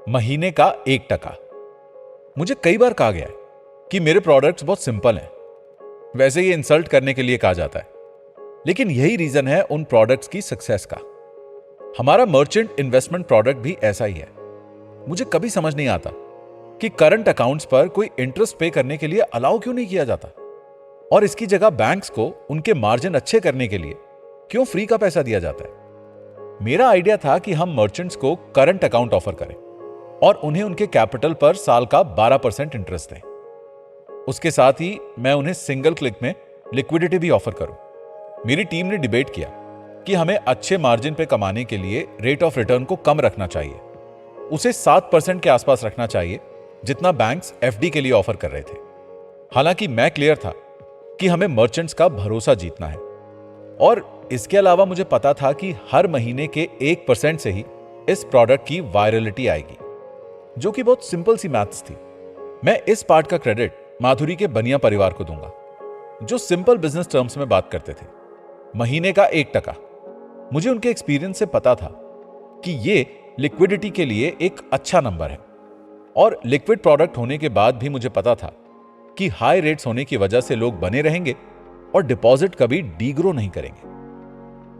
महीने का 1%। मुझे कई बार कहा गया है कि मेरे प्रोडक्ट्स बहुत सिंपल हैं। वैसे ये इंसल्ट करने के लिए कहा जाता है, लेकिन यही रीजन है उन प्रोडक्ट्स की सक्सेस का। हमारा मर्चेंट इन्वेस्टमेंट प्रोडक्ट भी ऐसा ही है। मुझे कभी समझ नहीं आता कि करंट अकाउंट्स पर कोई इंटरेस्ट पे करने के लिए अलाउ क्यों नहीं किया जाता, और इसकी जगह बैंक्स को उनके मार्जिन अच्छे करने के लिए क्यों फ्री का पैसा दिया जाता है। मेरा आइडिया था कि हम मर्चेंट्स को करंट अकाउंट ऑफर करें और उन्हें उनके कैपिटल पर साल का 12% इंटरेस्ट दें। उसके साथ ही मैं उन्हें सिंगल क्लिक में लिक्विडिटी भी ऑफर करूं। मेरी टीम ने डिबेट किया कि हमें अच्छे मार्जिन पे कमाने के लिए रेट ऑफ रिटर्न को कम रखना चाहिए, उसे 7% के आसपास रखना चाहिए जितना बैंक्स एफडी के लिए ऑफर कर रहे थे। हालांकि मैं क्लियर था कि हमें मर्चेंट्स का भरोसा जीतना है, और इसके अलावा मुझे पता था कि हर महीने के 1% से ही इस प्रोडक्ट की वायरलिटी आएगी, जो कि बहुत सिंपल सी मैथ्स थी। मैं इस पार्ट का क्रेडिट माधुरी के बनिया परिवार को दूंगा, जो सिंपल बिजनेस टर्म्स में बात करते थे। महीने का 1%। मुझे उनके एक्सपीरियंस से पता था कि ये लिक्विडिटी के लिए एक अच्छा नंबर है, और लिक्विड प्रोडक्ट होने के बाद भी मुझे पता था कि हाई रेट्स होने की वजह से लोग बने रहेंगे और डिपॉजिट कभी डीग्रो नहीं करेंगे।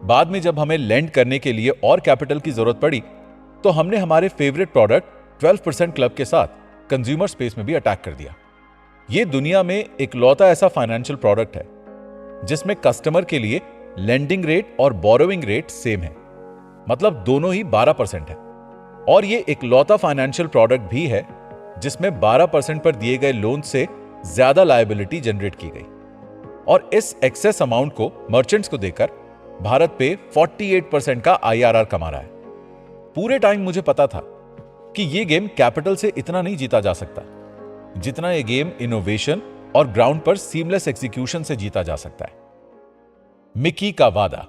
बाद में जब हमें लेंड करने के लिए और कैपिटल की जरूरत पड़ी, तो हमने हमारे फेवरेट प्रोडक्ट 12% क्लब के साथ कंज्यूमर स्पेस में भी अटैक कर दिया। यह दुनिया में इकलौता ऐसा फाइनेंशियल प्रोडक्ट है जिसमें कस्टमर के लिए लेंडिंग रेट और बोरोइंग रेट सेम है, मतलब दोनों ही 12% है। और यह इकलौता फाइनेंशियल प्रोडक्ट भी है जिसमें 12% पर दिए गए लोन से ज्यादा लायबिलिटी जनरेट की गई, और इस एक्सेस अमाउंट को मर्चेंट्स को देकर भारत पे 48% का आईआरआर कमा रहा है। पूरे टाइम मुझे पता था कि यह गेम कैपिटल से इतना नहीं जीता जा सकता जितना यह गेम इनोवेशन और ग्राउंड पर सीमलेस एग्जीक्यूशन से जीता जा सकता है। मिकी का वादा।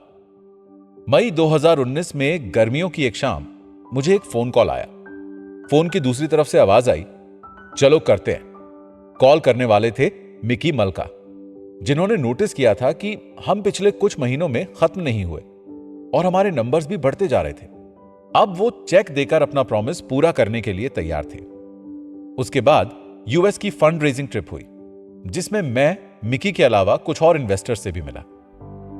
मई 2019 में गर्मियों की एक शाम मुझे एक फोन कॉल आया। फोन की दूसरी तरफ से आवाज आई, चलो करते हैं। कॉल करने वाले थे मिकी मलका, जिन्होंने नोटिस किया था कि हम पिछले कुछ महीनों में खत्म नहीं हुए और हमारे नंबर्स भी बढ़ते जा रहे थे। अब वो चेक देकर अपना प्रॉमिस पूरा करने के लिए तैयार थे। उसके बाद यूएस की फंड रेजिंग ट्रिप हुई, जिसमें मैं, मिकी के अलावा कुछ और इन्वेस्टर्स से भी मिला।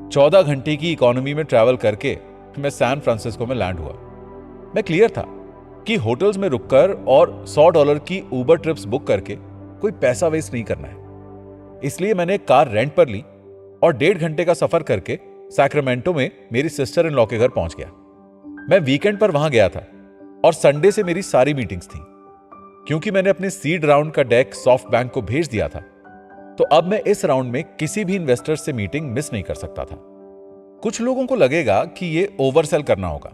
14 घंटे की इकोनॉमी में ट्रैवल करके मैं सैन फ्रांसिस्को में लैंड हुआ। मैं क्लियर था कि होटल्स में रुककर और $100 की उबर ट्रिप्स बुक करके कोई पैसा वेस्ट नहीं करना है। इसलिए मैंने एक कार रेंट पर ली और 1.5 घंटे का सफर करके सैक्रामेंटो में मेरी सिस्टर इन लॉ के घर पहुंच गया। मैं वीकेंड पर वहां गया था और संडे से मेरी सारी मीटिंग्स थी। क्योंकि मैंने अपने सीड राउंड का डेक सॉफ्ट बैंक को भेज दिया था, तो अब मैं इस राउंड में किसी भी इन्वेस्टर से मीटिंग मिस नहीं कर सकता था। कुछ लोगों को लगेगा कि ये ओवरसेल करना होगा,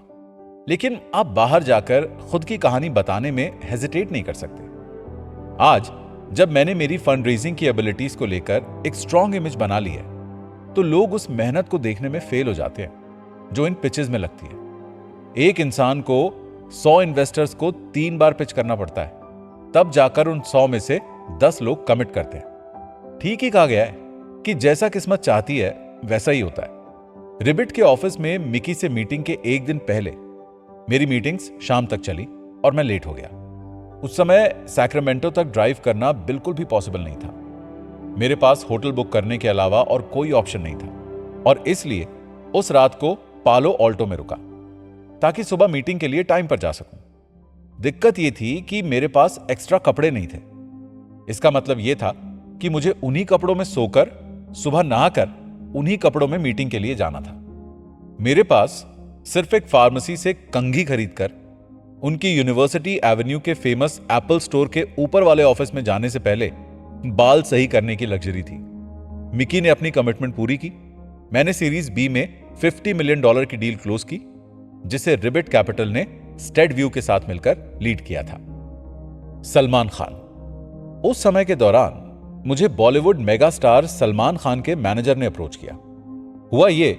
लेकिन आप बाहर जाकर खुद की कहानी बताने में हेजिटेट नहीं कर सकते। आज जब मैंने मेरी फंड रेजिंग की एबिलिटीज को लेकर एक स्ट्रॉन्ग इमेज बना ली है, तो लोग उस मेहनत को देखने में फेल हो जाते हैं जो इन पिचेस में लगती है। एक इंसान को 100 इन्वेस्टर्स को 3 बार पिच करना पड़ता है, तब जाकर उन 100 में से 10 लोग कमिट करते हैं। ठीक ही कहा गया है कि जैसा किस्मत चाहती है वैसा ही होता है। रिबिट के ऑफिस में मिकी से मीटिंग के एक दिन पहले मेरी मीटिंग्स शाम तक चली और मैं लेट हो गया। उस समय सैक्रामेंटो तक ड्राइव करना बिल्कुल भी पॉसिबल नहीं था। मेरे पास होटल बुक करने के अलावा और कोई ऑप्शन नहीं था, और इसलिए उस रात को पालो ऑल्टो में रुका ताकि सुबह मीटिंग के लिए टाइम पर जा सकूं। दिक्कत यह थी कि मेरे पास एक्स्ट्रा कपड़े नहीं थे। इसका मतलब यह था कि मुझे उन्हीं कपड़ों में सोकर, सुबह नहाकर उन्हीं कपड़ों में मीटिंग के लिए जाना था। मेरे पास सिर्फ एक फार्मेसी से कंघी खरीदकर उनकी यूनिवर्सिटी एवेन्यू के फेमस एप्पल स्टोर के ऊपर वाले ऑफिस में जाने से पहले बाल सही करने की लग्जरी थी। मिकी ने अपनी कमिटमेंट पूरी की। मैंने सीरीज बी में $50 मिलियन की डील क्लोज की, जिसे रिबिट कैपिटल ने स्टेड व्यू के साथ मिलकर लीड किया था। सलमान खान। उस समय के दौरान मुझे बॉलीवुड मेगा स्टार सलमान खान के मैनेजर ने अप्रोच किया। हुआ यह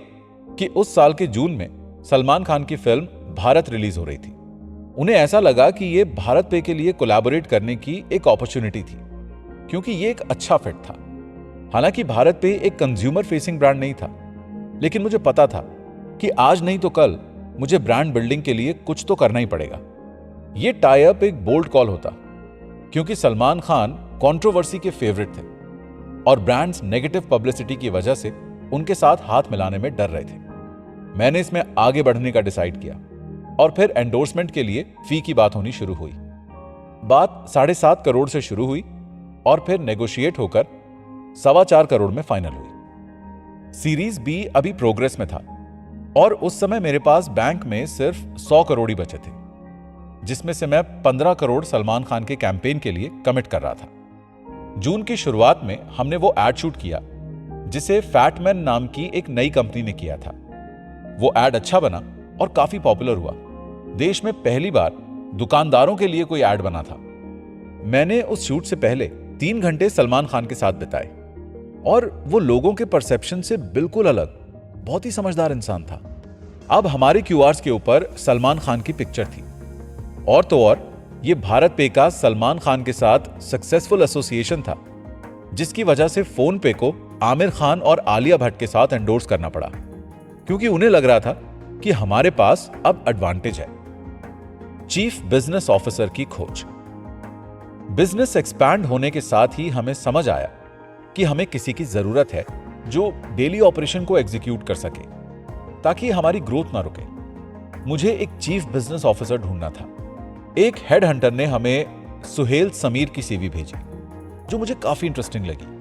कि उस साल के जून में सलमान खान की फिल्म भारत रिलीज हो रही थी। उन्हें ऐसा लगा कि यह भारत पे के लिए कोलैबोरेट करने की एक अपॉर्चुनिटी थी, क्योंकि यह एक अच्छा फिट था। हालांकि भारत पे एक कंज्यूमर फेसिंग ब्रांड नहीं था, लेकिन मुझे पता था कि आज नहीं तो कल मुझे ब्रांड बिल्डिंग के लिए कुछ तो करना ही पड़ेगा। ये टाई अप एक बोल्ड कॉल होता, क्योंकि सलमान खान कंट्रोवर्सी के फेवरेट थे और ब्रांड्स नेगेटिव पब्लिसिटी की वजह से उनके साथ हाथ मिलाने में डर रहे थे। मैंने इसमें आगे बढ़ने का डिसाइड किया और फिर एंडोर्समेंट के लिए फी की बात होनी शुरू हुई। बात 7.5 करोड़ से शुरू हुई और फिर नेगोशिएट होकर 4.25 करोड़ में फाइनल हुई। सीरीज बी अभी प्रोग्रेस में था और उस समय मेरे पास बैंक में सिर्फ 100 करोड़ ही बचे थे, जिसमें से मैं 15 करोड़ सलमान खान के कैंपेन के लिए कमिट कर रहा था। जून की शुरुआत में हमने वो एड शूट किया जिसे फैटमैन नाम की एक नई कंपनी ने किया था। वो एड अच्छा बना और काफी पॉपुलर हुआ। देश में पहली बार दुकानदारों के लिए कोई एड बना था। मैंने उस शूट से पहले 3 घंटे सलमान खान के साथ बिताए और वो लोगों के परसेप्शन से बिल्कुल अलग, बहुत ही समझदार इंसान था। अब हमारे क्यूआर्स के ऊपर सलमान खान की पिक्चर थी और तो और ये भारत पे का सलमान खान के साथ सक्सेसफुल एसोसिएशन था, जिसकी वजह से फोन पे को आमिर खान और आलिया भट्ट के साथ एंडोर्स करना पड़ा, क्योंकि उन्हें लग रहा था कि हमारे पास अब एडवांटेज है। चीफ बिजनेस ऑफिसर की खोज। बिजनेस एक्सपैंड होने के साथ ही हमें समझ आया कि हमें किसी की जरूरत है जो डेली ऑपरेशन को एग्जीक्यूट कर सके ताकि हमारी ग्रोथ ना रुके। मुझे एक चीफ बिजनेस ऑफिसर ढूंढना था। एक हेड हंटर ने हमें सुहेल समीर की सीवी भेजी, जो मुझे काफी इंटरेस्टिंग लगी।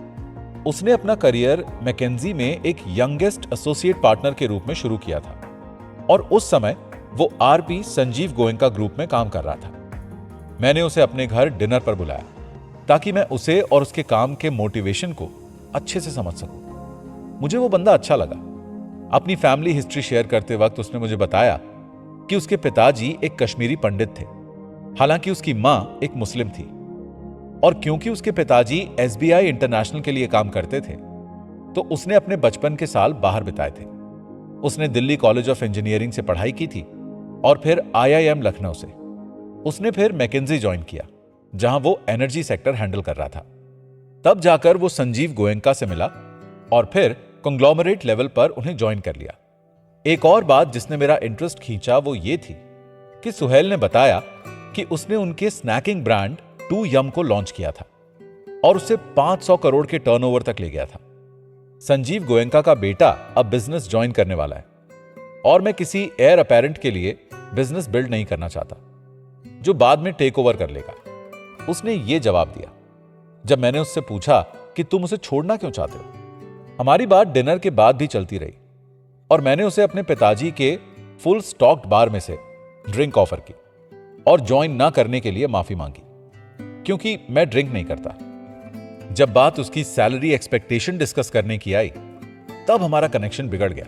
उसने अपना करियर मैकेंजी में एक यंगेस्ट एसोसिएट पार्टनर के रूप में शुरू किया था और उस समय वो आरपी संजीव गोयनका ग्रुप में काम कर रहा था। मैंने उसे अपने घर डिनर पर बुलाया ताकि मैं उसे और उसके काम के मोटिवेशन को अच्छे से समझ सकूं। मुझे वो बंदा अच्छा लगा। अपनी फैमिली हिस्ट्री शेयर करते वक्त उसने मुझे बताया कि उसके पिताजी एक कश्मीरी पंडित थे, हालांकि उसकी मां एक मुस्लिम थी, और क्योंकि उसके पिताजी एसबीआई इंटरनेशनल के लिए काम करते थे तो उसने अपने बचपन के साल बाहर बिताए थे। उसने दिल्ली कॉलेज ऑफ इंजीनियरिंग से पढ़ाई की थी और फिर आईआईएम लखनऊ से। उसने फिर मैकेंजी ज्वाइन किया, जहां वो एनर्जी सेक्टर हैंडल कर रहा था। तब जाकर वो संजीव गोयनका से मिला और फिर कंग्लोमरेट लेवल पर उन्हें ज्वाइन कर लिया। एक और बात जिसने मेरा इंटरेस्ट खींचा वो ये थी कि सुहेल ने बताया कि उसने उनके स्नैकिंग ब्रांड 2YUM को लॉन्च किया था और उसे 500 करोड़ के टर्नओवर तक ले गया था। संजीव गोयनका का बेटा अब बिजनेस ज्वाइन करने वाला है और मैं किसी एयर अपैरेंट के लिए बिजनेस बिल्ड नहीं करना चाहता जो बाद में टेक ओवर कर लेगा। उसने ये जवाब दिया जब मैंने उससे पूछा कि तुम उसे छोड़ना क्यों चाहते हो। हमारी बात डिनर के बाद भी चलती रही और मैंने उसे अपने पिताजी के फुल स्टॉक्ड बार में से ड्रिंक ऑफर की और ज्वाइन ना करने के लिए माफी मांगी, क्योंकि मैं ड्रिंक नहीं करता। जब बात उसकी सैलरी एक्सपेक्टेशन डिस्कस करने की आई तब हमारा कनेक्शन बिगड़ गया।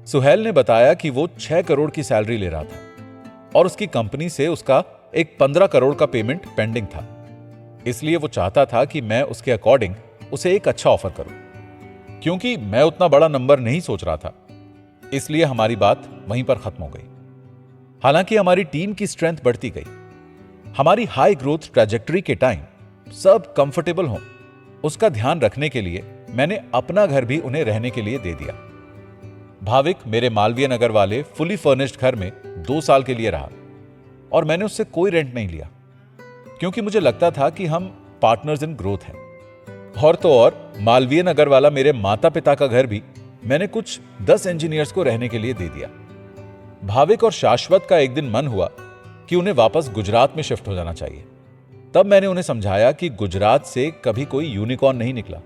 सुहेल ने बताया कि वो 6 करोड़ की सैलरी ले रहा था और उसकी कंपनी से उसका एक 15 करोड़ का पेमेंट पेंडिंग था, इसलिए वो चाहता था कि मैं उसके अकॉर्डिंग उसे एक अच्छा ऑफर करूं। क्योंकि मैं उतना बड़ा नंबर नहीं सोच रहा था, इसलिए हमारी बात वहीं पर खत्म हो गई। हालांकि हमारी टीम की स्ट्रेंथ बढ़ती गई। हमारी हाई ग्रोथ ट्रैजेक्टरी के टाइम सब कंफर्टेबल हों उसका ध्यान रखने के लिए मैंने अपना घर भी उन्हें रहने के लिए दे दिया। भाविक मेरे मालवीय नगर वाले फुली फर्निश्ड घर में 2 साल के लिए रहा और मैंने उससे कोई रेंट नहीं लिया, क्योंकि मुझे लगता था कि हम पार्टनर्स इन ग्रोथ हैं। और तो और मालवीय नगर वाला मेरे माता पिता का घर भी मैंने कुछ 10 इंजीनियर्स को रहने के लिए दे दिया। भाविक और शाश्वत का एक दिन मन हुआ कि उन्हें वापस गुजरात में शिफ्ट हो जाना चाहिए। तब मैंने उन्हें समझाया कि गुजरात से कभी कोई यूनिकॉर्न नहीं निकला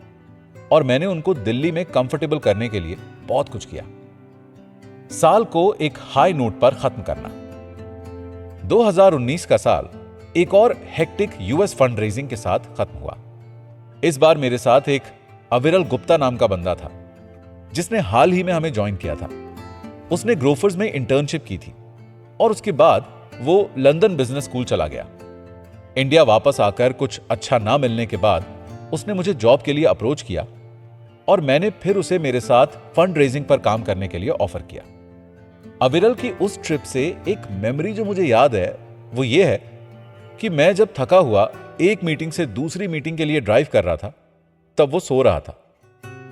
और मैंने उनको दिल्ली में कंफर्टेबल करने के लिए बहुत कुछ किया। साल को एक हाई नोट पर खत्म करना। 2019 का साल एक और हेक्टिक यूएस फंड रेजिंग के साथ खत्म हुआ। इस बार मेरे साथ एक अविरल गुप्ता नाम का बंदा था जिसने हाल ही में हमें ज्वाइन किया था। उसने ग्रोफर्स में इंटर्नशिप की थी और उसके बाद वो लंदन बिजनेस स्कूल चला गया। इंडिया वापस आकर कुछ अच्छा ना मिलने के बाद उसने मुझे जॉब के लिए अप्रोच किया और मैंने फिर उसे मेरे साथ फंड रेजिंग पर काम करने के लिए ऑफर किया। अविरल की उस ट्रिप से एक मेमोरी जो मुझे याद है वो ये है कि मैं जब थका हुआ एक मीटिंग से दूसरी मीटिंग के लिए ड्राइव कर रहा था तब वो सो रहा था।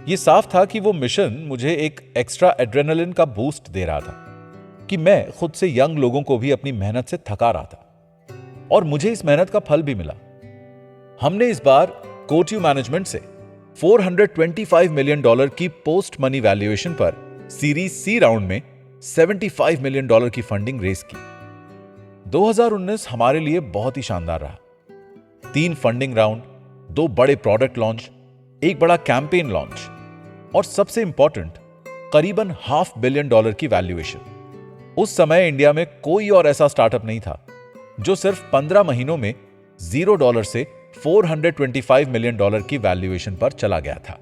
ये साफ था कि वो मिशन मुझे एक एक्स्ट्रा एड्रेनलिन का बूस्ट दे रहा था कि मैं खुद से यंग लोगों को भी अपनी मेहनत से थका रहा था। और मुझे इस मेहनत का फल भी मिला। हमने इस बार कोट्यू मैनेजमेंट से $425 मिलियन की पोस्ट मनी वैल्यूएशन पर सीरीज सी राउंड में $75 मिलियन की फंडिंग रेस की। 2019 हमारे लिए बहुत ही शानदार रहा। 3 फंडिंग राउंड, 2 बड़े प्रोडक्ट लॉन्च, एक बड़ा कैंपेन लॉन्च और सबसे इंपॉर्टेंट करीबन $500 मिलियन की वैल्यूएशन। उस समय इंडिया में कोई और ऐसा स्टार्टअप नहीं था जो सिर्फ 15 महीनों में $0 से $425 मिलियन की वैल्यूएशन पर चला गया था।